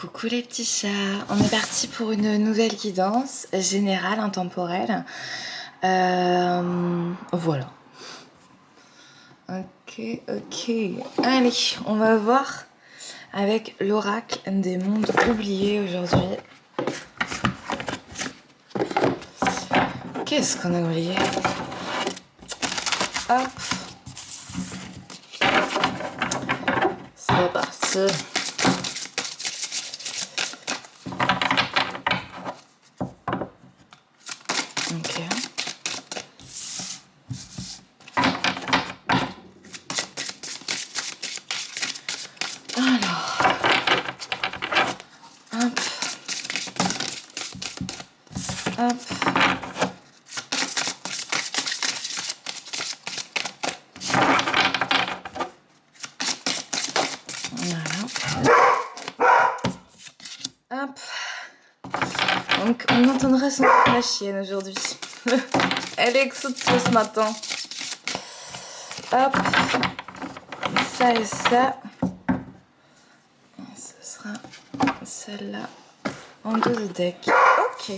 Coucou les petits chats, on est parti pour une nouvelle guidance générale, intemporelle. Voilà. Ok. Allez, on va voir avec l'oracle des mondes oubliés aujourd'hui. Qu'est-ce qu'on a oublié? Hop. C'est parti. Ok. Alors. Hop. Hop. Hop. Donc on entendra son la chienne aujourd'hui. Elle est excitée ce matin. Hop. Ça et ça. Ce sera celle-là en deux decks. Ok.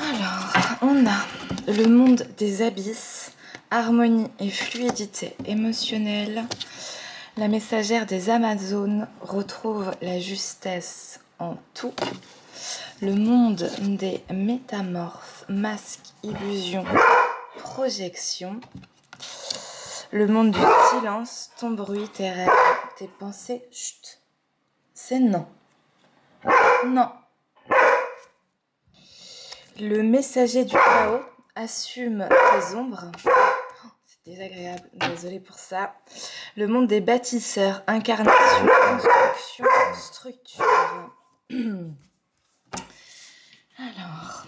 Alors, on a le monde des abysses, harmonie et fluidité émotionnelle. La messagère des Amazones retrouve la justesse en tout. Le monde des métamorphes, masques, illusions, projections. Le monde du silence, ton bruit, tes rêves, tes pensées. Chut, c'est non. Non. Le messager du chaos, assume tes ombres. C'est désagréable, désolée pour ça. Le monde des bâtisseurs, incarnation, construction, structure. Alors,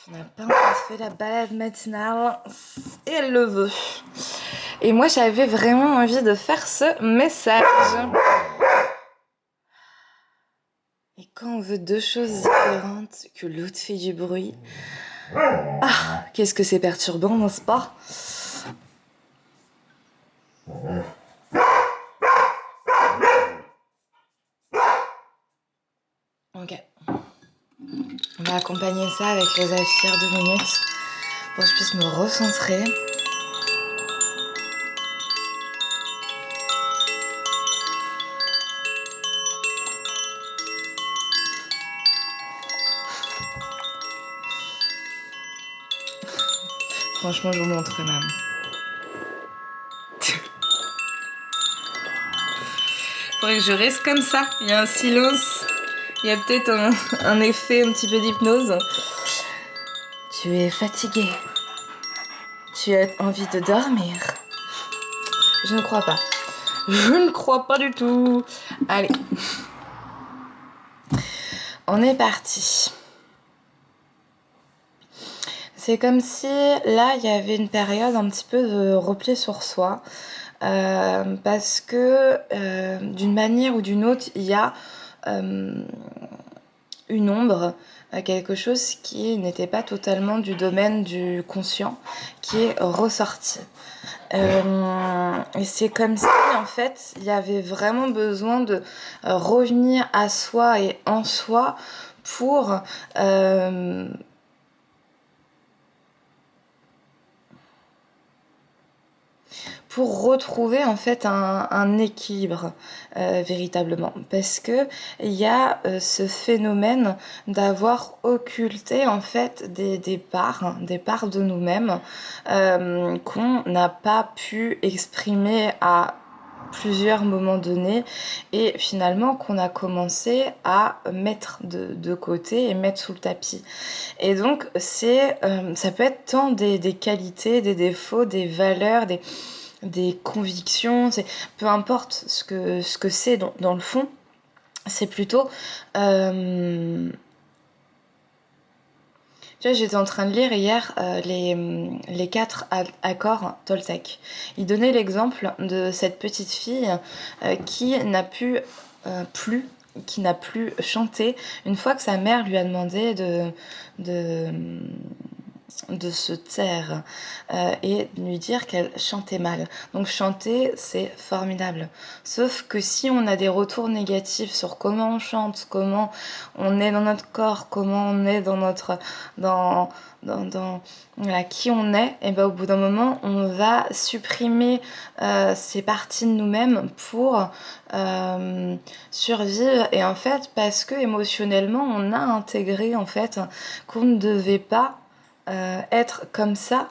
on n'a pas encore fait la balade matinale et elle le veut. Et moi, j'avais vraiment envie de faire ce message. Et quand on veut deux choses différentes, que l'autre fait du bruit, ah, qu'est-ce que c'est perturbant, n'est-ce pas? Ok. On va accompagner ça avec les affaires 2 minutes pour que je puisse me recentrer. Franchement, je vous montre quand même. Faudrait que je reste comme ça. Il y a un silence. Il y a peut-être un effet un petit peu d'hypnose. Tu es fatigué. Tu as envie de dormir. Je ne crois pas. Je ne crois pas du tout. Allez. On est parti. C'est comme si là, il y avait une période un petit peu de repli sur soi. Parce que d'une manière ou d'une autre, il y a une ombre, quelque chose qui n'était pas totalement du domaine du conscient, qui est ressorti. Et c'est comme si en fait il y avait vraiment besoin de revenir à soi et en soi pour retrouver en fait un équilibre véritablement, parce que il y a ce phénomène d'avoir occulté en fait des parts de nous-mêmes qu'on n'a pas pu exprimer à plusieurs moments donnés et finalement qu'on a commencé à mettre de côté et mettre sous le tapis. Et donc ça peut être tant des qualités, des défauts, des valeurs, des convictions, peu importe ce que c'est dans le fond, c'est plutôt tu vois, j'étais en train de lire hier les 4 accords Toltec. Il donnait l'exemple de cette petite fille qui n'a plus chanter une fois que sa mère lui a demandé de de se taire et de lui dire qu'elle chantait mal. Donc chanter, c'est formidable. Sauf que si on a des retours négatifs sur comment on chante, comment on est dans notre corps, comment on est dans notre... dans voilà, qui on est, et ben au bout d'un moment, on va supprimer ces parties de nous-mêmes pour survivre. Et en fait, parce que émotionnellement, on a intégré en fait qu'on ne devait pas être comme ça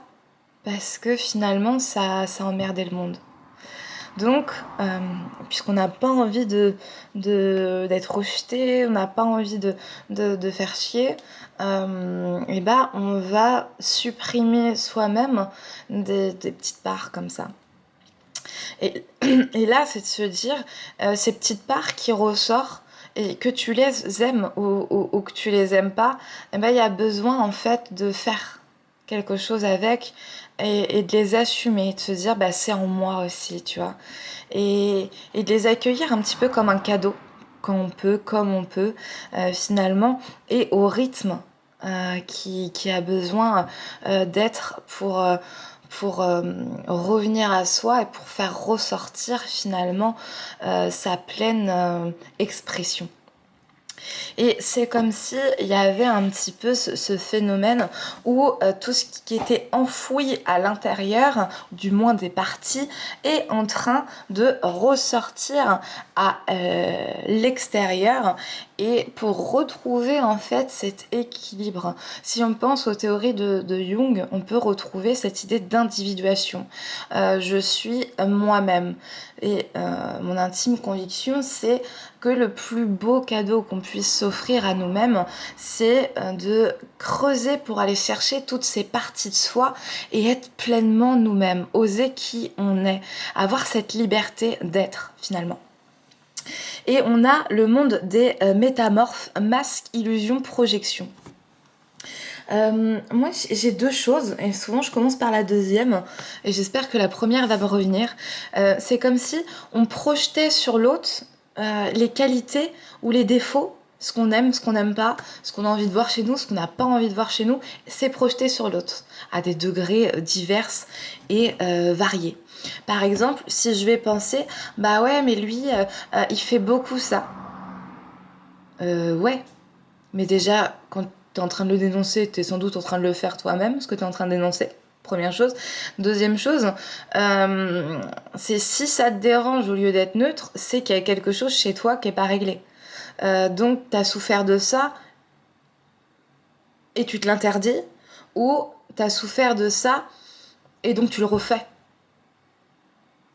parce que finalement ça emmerdait le monde. Donc, puisqu'on n'a pas envie d'être rejeté, on n'a pas envie de faire chier, et bah on va supprimer soi-même des petites parts comme ça. Et, et là, c'est de se dire, ces petites parts qui ressortent, et que tu les aimes ou que tu les aimes pas, eh ben, il y a besoin en fait de faire quelque chose avec et de les assumer, de se dire bah, c'est en moi aussi, tu vois. Et de les accueillir un petit peu comme un cadeau, quand on peut, comme on peut, finalement, et au rythme qui a besoin d'être pour revenir à soi et pour faire ressortir finalement sa pleine expression. Et c'est comme si il y avait un petit peu ce phénomène où tout ce qui était enfoui à l'intérieur, du moins des parties, est en train de ressortir à l'extérieur et pour retrouver en fait cet équilibre. Si on pense aux théories de Jung, on peut retrouver cette idée d'individuation. Je suis moi-même et mon intime conviction c'est que le plus beau cadeau qu'on puisse s'offrir à nous-mêmes, c'est de creuser pour aller chercher toutes ces parties de soi et être pleinement nous-mêmes, oser qui on est, avoir cette liberté d'être finalement. Et on a le monde des métamorphes, masque, illusion, projection. Moi j'ai deux choses et souvent je commence par la deuxième et j'espère que la première va me revenir. C'est comme si on projetait sur l'autre les qualités ou les défauts, ce qu'on aime, ce qu'on n'aime pas, ce qu'on a envie de voir chez nous, ce qu'on n'a pas envie de voir chez nous, c'est projeté sur l'autre à des degrés divers et variés. Par exemple, si je vais penser, bah ouais, mais lui, il fait beaucoup ça. Ouais, mais déjà, quand tu es en train de le dénoncer, tu es sans doute en train de le faire toi-même, ce que tu es en train de dénoncer. Première chose. Deuxième chose, c'est si ça te dérange au lieu d'être neutre, c'est qu'il y a quelque chose chez toi qui n'est pas réglé. Donc, tu as souffert de ça et tu te l'interdis, ou tu as souffert de ça et donc tu le refais.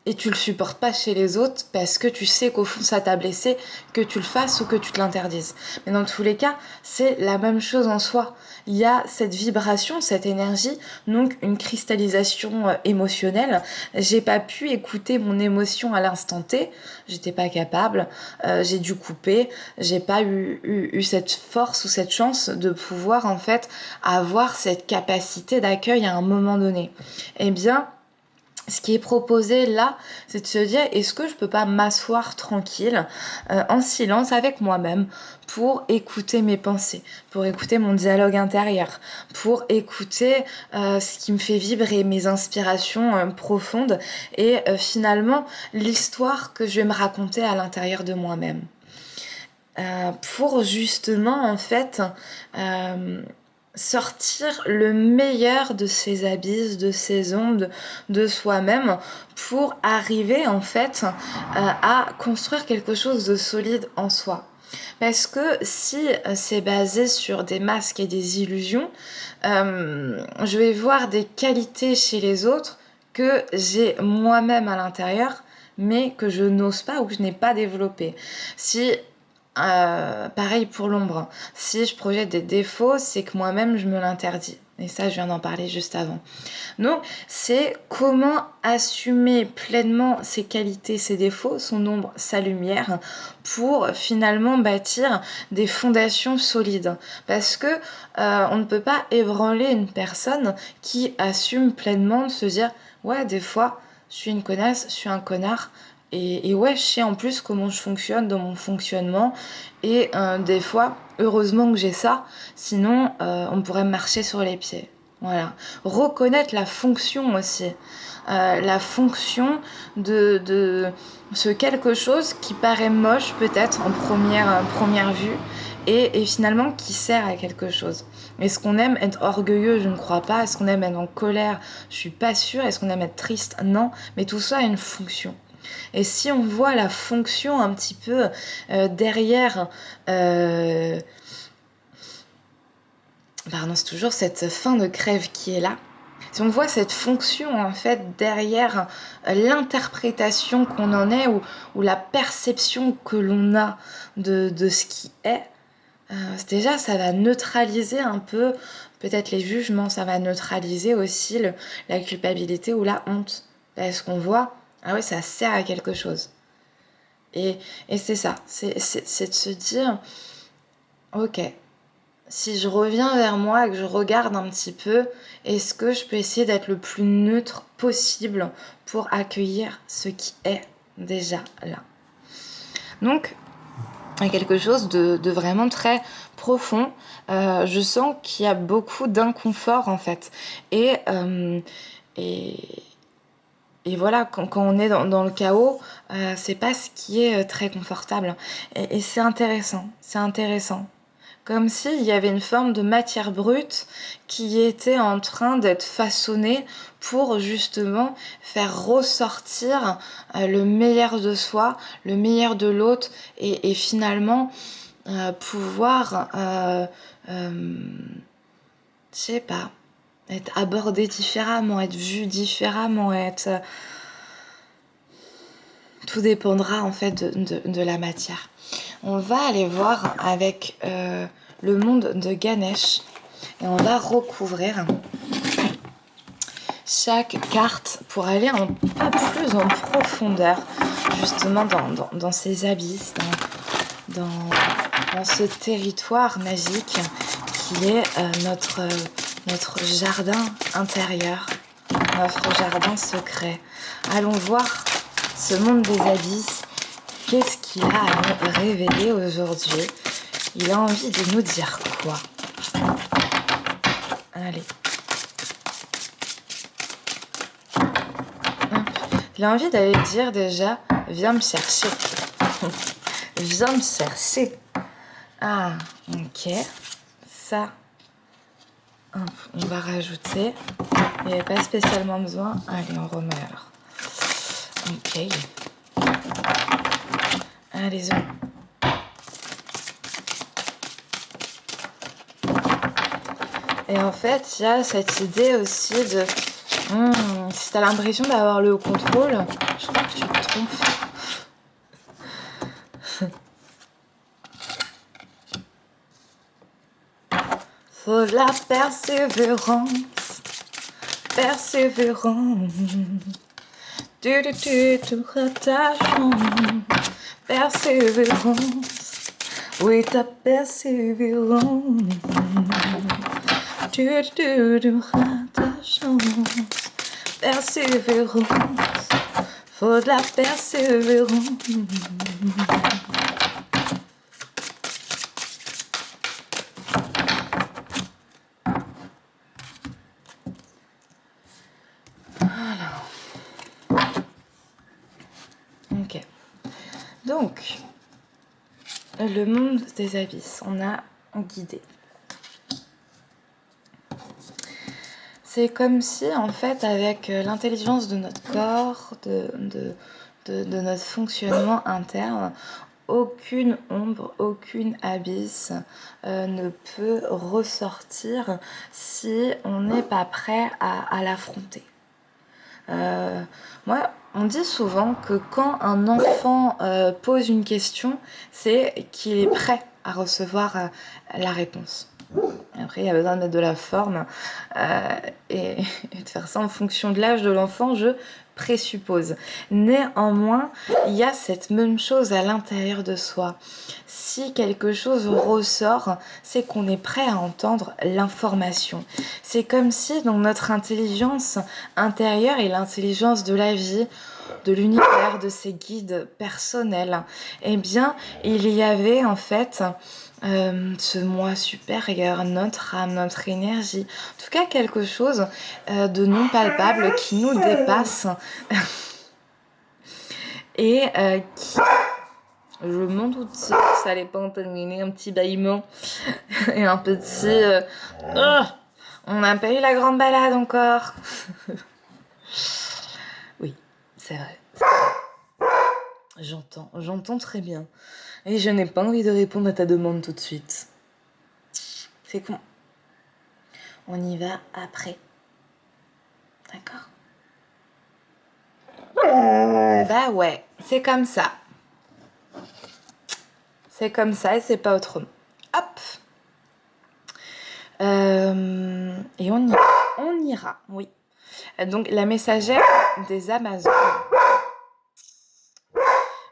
Et tu le supportes pas chez les autres parce que tu sais qu'au fond ça t'a blessé, que tu le fasses ou que tu te l'interdises. Mais dans tous les cas, c'est la même chose en soi. Il y a cette vibration, cette énergie, donc une cristallisation émotionnelle. J'ai pas pu écouter mon émotion à l'instant T, j'étais pas capable, j'ai dû couper, j'ai pas eu cette force ou cette chance de pouvoir en fait avoir cette capacité d'accueil à un moment donné. Eh bien, ce qui est proposé là, c'est de se dire est-ce que je peux pas m'asseoir tranquille, en silence avec moi-même, pour écouter mes pensées, pour écouter mon dialogue intérieur, pour écouter ce qui me fait vibrer, mes inspirations profondes et finalement l'histoire que je vais me raconter à l'intérieur de moi-même. Pour justement en fait sortir le meilleur de ses abysses, de ses ondes, de soi-même, pour arriver en fait à construire quelque chose de solide en soi. Parce que si c'est basé sur des masques et des illusions, je vais voir des qualités chez les autres que j'ai moi-même à l'intérieur, mais que je n'ose pas ou que je n'ai pas développé. Si pareil pour l'ombre. Si je projette des défauts, c'est que moi-même je me l'interdis. Et ça, je viens d'en parler juste avant. Donc, c'est comment assumer pleinement ses qualités, ses défauts, son ombre, sa lumière, pour finalement bâtir des fondations solides. Parce que on ne peut pas ébranler une personne qui assume pleinement de se dire ouais, des fois, je suis une connasse, je suis un connard. Et ouais, je sais en plus comment je fonctionne dans mon fonctionnement. Et des fois, heureusement que j'ai ça, sinon on pourrait me marcher sur les pieds. Voilà. Reconnaître la fonction aussi. La fonction de ce quelque chose qui paraît moche peut-être en première vue et finalement qui sert à quelque chose. Est-ce qu'on aime être orgueilleux? Je ne crois pas. Est-ce qu'on aime être en colère? Je suis pas sûre. Est-ce qu'on aime être triste? Non. Mais tout ça a une fonction. Et si on voit la fonction un petit peu derrière... Pardon, c'est toujours cette fin de crève qui est là. Si on voit cette fonction en fait derrière l'interprétation qu'on en est ou la perception que l'on a de ce qui est, déjà ça va neutraliser un peu peut-être les jugements, ça va neutraliser aussi la culpabilité ou la honte. Parce qu'on voit, ah oui, ça sert à quelque chose. Et c'est ça, c'est de se dire, ok, si je reviens vers moi et que je regarde un petit peu, est-ce que je peux essayer d'être le plus neutre possible pour accueillir ce qui est déjà là. Donc, il y a quelque chose de vraiment très profond. Je sens qu'il y a beaucoup d'inconfort en fait. Et voilà, quand on est dans le chaos, c'est pas ce qui est très confortable. Et c'est intéressant, c'est intéressant. Comme s'il y avait une forme de matière brute qui était en train d'être façonnée pour justement faire ressortir le meilleur de soi, le meilleur de l'autre et finalement pouvoir, je sais pas, être abordé différemment, être vu différemment, être... Tout dépendra en fait de la matière. On va aller voir avec le monde de Ganesh et on va recouvrir chaque carte pour aller un peu plus en profondeur justement dans ces abysses, dans ce territoire magique qui est notre jardin intérieur, notre jardin secret. Allons voir ce monde des abysses. Qu'est-ce qu'il a à nous révéler aujourd'hui? Il a envie de nous dire quoi? Allez. Il a envie d'aller dire déjà, viens me chercher. Viens me chercher. Ah, ok. Ça, on va rajouter. Il n'y avait pas spécialement besoin. Allez, on remet alors. Ok. Allez-y. Et en fait, il y a cette idée aussi de... si t'as l'impression d'avoir le contrôle, je crois que tu te trompes. Faut de la persévérance. Persévérance. Du rattachement. Persévérance. Oui, ta persévérance. Du rattachement. Persévérance. Faut de la persévérance. Ok. Donc, le monde des abysses, on a guidé. C'est comme si, en fait, avec l'intelligence de notre corps, de notre fonctionnement interne, aucune ombre, aucune abysse ne peut ressortir si on n'est pas prêt à l'affronter. Moi, on dit souvent que quand un enfant pose une question, c'est qu'il est prêt à recevoir la réponse. Après, il y a besoin de mettre de la forme et de faire ça en fonction de l'âge de l'enfant, je présuppose. Néanmoins, il y a cette même chose à l'intérieur de soi. Si quelque chose ressort, c'est qu'on est prêt à entendre l'information. C'est comme si dans notre intelligence intérieure et l'intelligence de la vie de l'univers, de ses guides personnels, eh bien, il y avait en fait ce moi supérieur, notre âme, notre énergie, en tout cas quelque chose de non palpable qui nous dépasse et qui, je m'en doute, ça allait pas en terminer, un petit bâillement et un petit oh, on n'a pas eu la grande balade encore. Oui, c'est vrai. J'entends très bien. Et je n'ai pas envie de répondre à ta demande tout de suite. C'est con. On y va après. D'accord? Bah ouais, c'est comme ça. C'est comme ça et c'est pas autrement. Hop! Et on ira, oui. Donc la messagère des Amazones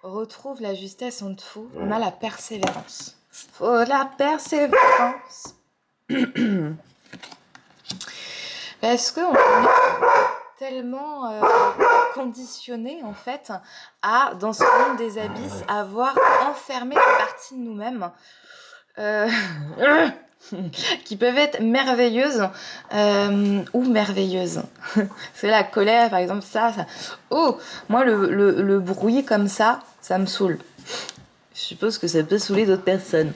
retrouve la justesse en dessous. On a la persévérance. Faut la persévérance. Parce qu'on est tellement conditionné en fait à, dans ce monde des abysses, avoir enfermé des parties de nous-mêmes qui peuvent être merveilleuses ou merveilleuses. C'est la colère, par exemple, ça. Oh, moi, le bruit comme ça me saoule. Je suppose que ça peut saouler d'autres personnes.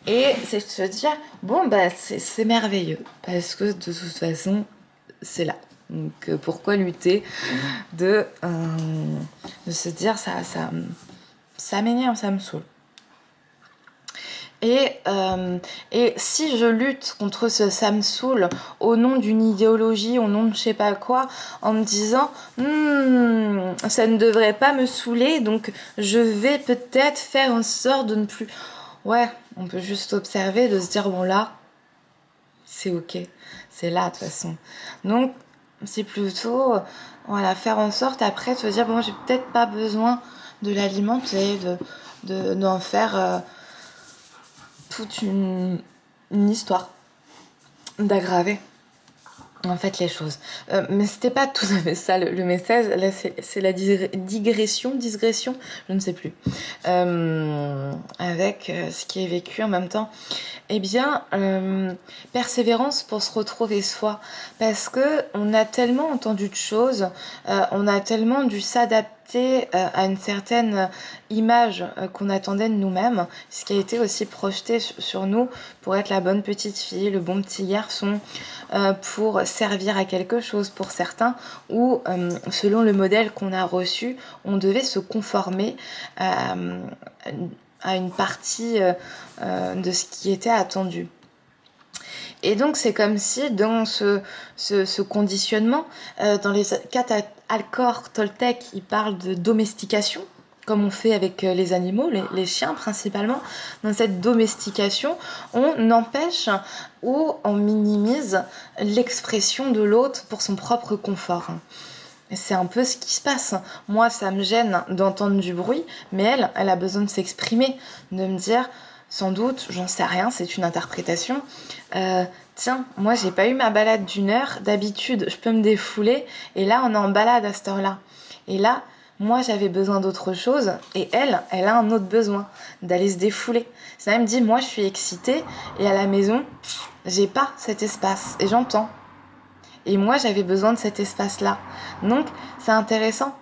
Et c'est de se dire, bon, bah, c'est merveilleux. Parce que de toute façon, c'est là. Donc, pourquoi lutter de se dire, ça m'énerve, ça me saoule. Et si je lutte contre ce ça me saoule au nom d'une idéologie, au nom de je sais pas quoi, en me disant ça ne devrait pas me saouler, donc je vais peut-être faire en sorte de ne plus... Ouais, on peut juste observer, de se dire bon là, c'est ok, c'est là de toute façon. Donc c'est plutôt voilà, faire en sorte après de se dire bon j'ai peut-être pas besoin de l'alimenter, d'en faire... toute une histoire d'aggraver en fait les choses. Mais c'était pas tout à fait ça le message. Là c'est la digression, je ne sais plus. Avec ce qui est vécu en même temps. Eh bien, persévérance pour se retrouver soi. Parce que on a tellement entendu de choses, on a tellement dû s'adapter à une certaine image qu'on attendait de nous-mêmes, ce qui a été aussi projeté sur nous pour être la bonne petite fille, le bon petit garçon, pour servir à quelque chose pour certains, ou selon le modèle qu'on a reçu, on devait se conformer à une partie de ce qui était attendu. Et donc c'est comme si dans ce conditionnement, dans les quatre accords Toltec, ils parlent de domestication, comme on fait avec les animaux, les chiens principalement. Dans cette domestication, on empêche ou on minimise l'expression de l'autre pour son propre confort. Et c'est un peu ce qui se passe. Moi, ça me gêne d'entendre du bruit, mais elle a besoin de s'exprimer, de me dire, sans doute, j'en sais rien, c'est une interprétation. Tiens, moi, j'ai pas eu ma balade d'1 heure. D'habitude, je peux me défouler. Et là, on est en balade à cette heure-là. Et là, moi, j'avais besoin d'autre chose. Et elle a un autre besoin, d'aller se défouler. Ça me dit, moi, je suis excitée. Et à la maison, j'ai pas cet espace. Et j'entends. Et moi, j'avais besoin de cet espace-là. Donc, c'est intéressant.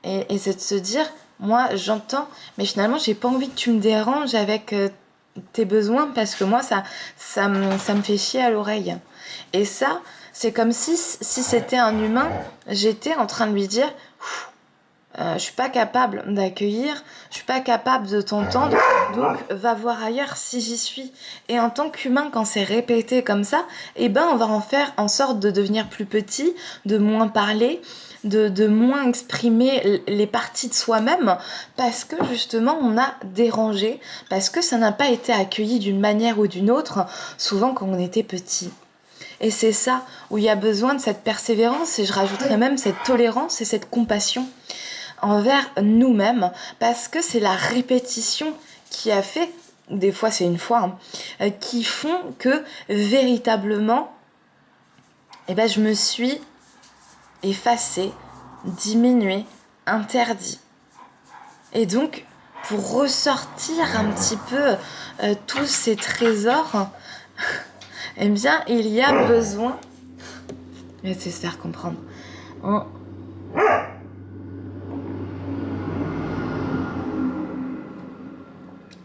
Et c'est de se dire, moi, j'entends, mais finalement, j'ai pas envie que tu me déranges avec tes besoins, parce que moi, ça me fait chier à l'oreille. Et ça, c'est comme si c'était un humain, j'étais en train de lui dire, je suis pas capable d'accueillir, je suis pas capable de t'entendre, donc va voir ailleurs si j'y suis. Et en tant qu'humain, quand c'est répété comme ça, eh ben on va en faire en sorte de devenir plus petit, de moins parler, de moins exprimer les parties de soi-même, parce que justement on a dérangé, parce que ça n'a pas été accueilli d'une manière ou d'une autre, souvent quand on était petit. Et c'est ça où il y a besoin de cette persévérance, et je rajouterais même cette tolérance et cette compassion envers nous-mêmes, parce que c'est la répétition qui a fait, des fois c'est une fois, qui font que véritablement, je me suis effacée diminué, interdit. Et donc, pour ressortir un petit peu tous ces trésors, eh bien, il y a besoin, mais c'est se faire comprendre,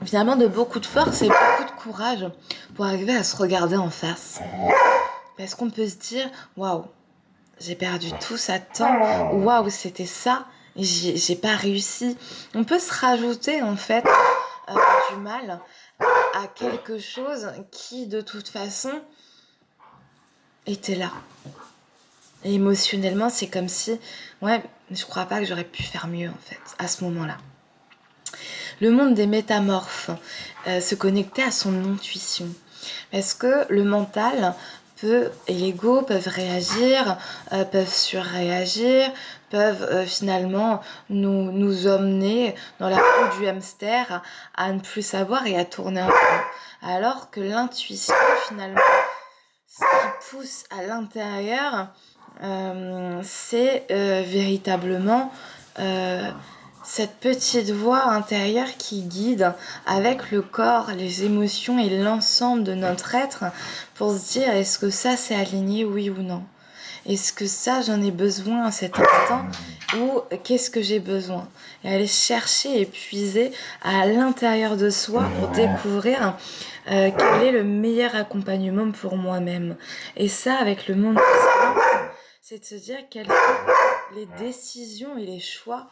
finalement de beaucoup de force et beaucoup de courage pour arriver à se regarder en face. Parce qu'on peut se dire, waouh, j'ai perdu tout ça de temps, waouh, c'était ça, et j'ai pas réussi. On peut se rajouter en fait du mal à quelque chose qui de toute façon était là. Et émotionnellement, c'est comme si, ouais, je crois pas que j'aurais pu faire mieux en fait, à ce moment-là. Le monde des métamorphes, se connecter à son intuition. Parce que le mental et l'ego peuvent réagir, peuvent surréagir, peuvent finalement nous emmener dans la roue du hamster à ne plus savoir et à tourner en rond. Alors que l'intuition, finalement, ce qui pousse à l'intérieur, c'est véritablement cette petite voix intérieure qui guide avec le corps, les émotions et l'ensemble de notre être pour se dire est-ce que ça c'est aligné, oui ou non? Est-ce que ça j'en ai besoin à cet instant ou qu'est-ce que j'ai besoin? Et aller chercher et puiser à l'intérieur de soi pour découvrir quel est le meilleur accompagnement pour moi-même. Et ça avec le monde du silence, c'est de se dire quelles sont les décisions et les choix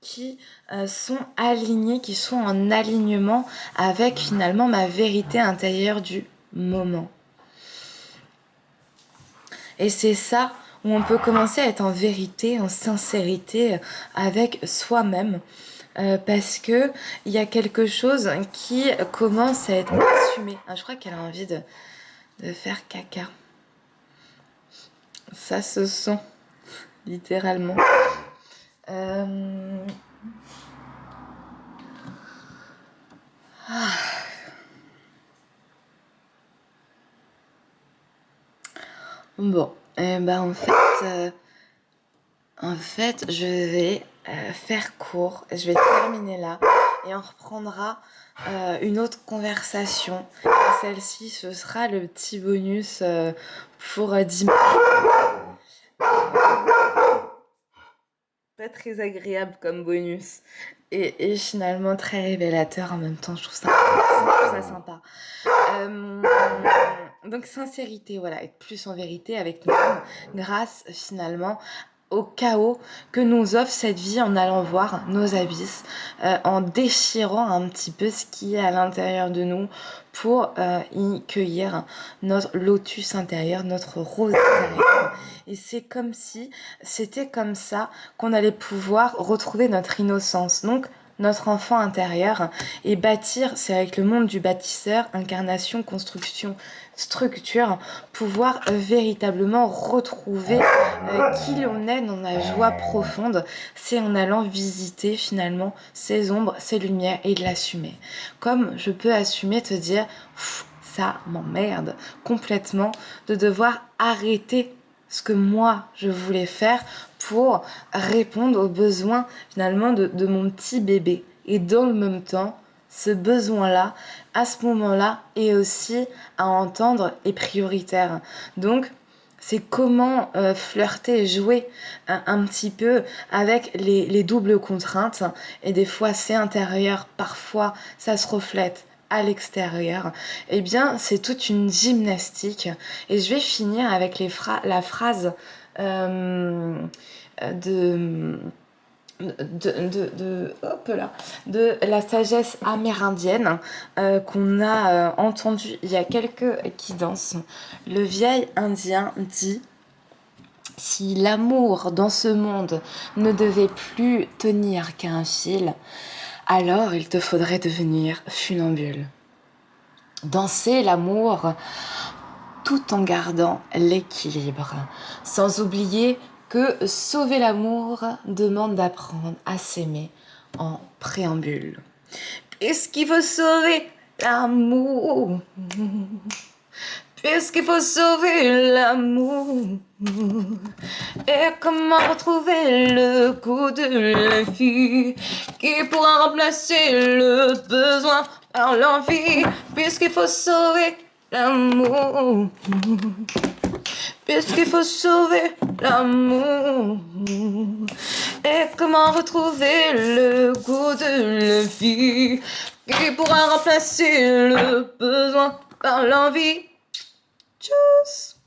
qui sont alignés, qui sont en alignement avec finalement ma vérité intérieure du moment. Et c'est ça où on peut commencer à être en vérité, en sincérité avec soi-même. Parce que il y a quelque chose qui commence à être assumé. Ah, je crois qu'elle a envie de faire caca. Ça se sent, littéralement. Bon, en fait, je vais faire court. Je vais terminer là et on reprendra une autre conversation. Et celle-ci, ce sera le petit bonus pour 10 minutes. Pas très agréable comme bonus et finalement très révélateur en même temps. Je trouve ça sympa. Donc sincérité, voilà, être plus en vérité avec nous-mêmes grâce finalement au chaos que nous offre cette vie en allant voir nos abysses, en déchirant un petit peu ce qui est à l'intérieur de nous pour y cueillir notre lotus intérieur, notre rose intérieure. Et c'est comme si c'était comme ça qu'on allait pouvoir retrouver notre innocence. Donc notre enfant intérieur et bâtir, c'est avec le monde du bâtisseur, incarnation, construction, structure, pouvoir véritablement retrouver qui l'on est dans la joie profonde, c'est en allant visiter finalement ses ombres, ses lumières et de l'assumer. Comme je peux assumer te dire, ça m'emmerde complètement de devoir arrêter ce que moi je voulais faire pour répondre aux besoins finalement de mon petit bébé. Et dans le même temps, ce besoin-là, à ce moment-là, est aussi à entendre est prioritaire. Donc, c'est comment flirter et jouer un petit peu avec les doubles contraintes. Et des fois, c'est intérieur, parfois, ça se reflète à l'extérieur. Eh bien, c'est toute une gymnastique. Et je vais finir avec la phrase de de la sagesse amérindienne qu'on a entendue il y a quelques guidances. Le vieil indien dit: si l'amour dans ce monde ne devait plus tenir qu'à un fil, alors il te faudrait devenir funambule. Danser l'amour tout en gardant l'équilibre, sans oublier que sauver l'amour demande d'apprendre à s'aimer en préambule. Puisqu'il faut sauver l'amour, puisqu'il faut sauver l'amour. Et comment retrouver le goût de la vie qui pourra remplacer le besoin par l'envie, puisqu'il faut sauver l'amour, puisqu'il faut sauver l'amour. Et comment retrouver le goût de la vie qui pourra remplacer le besoin par l'envie. Tchuss.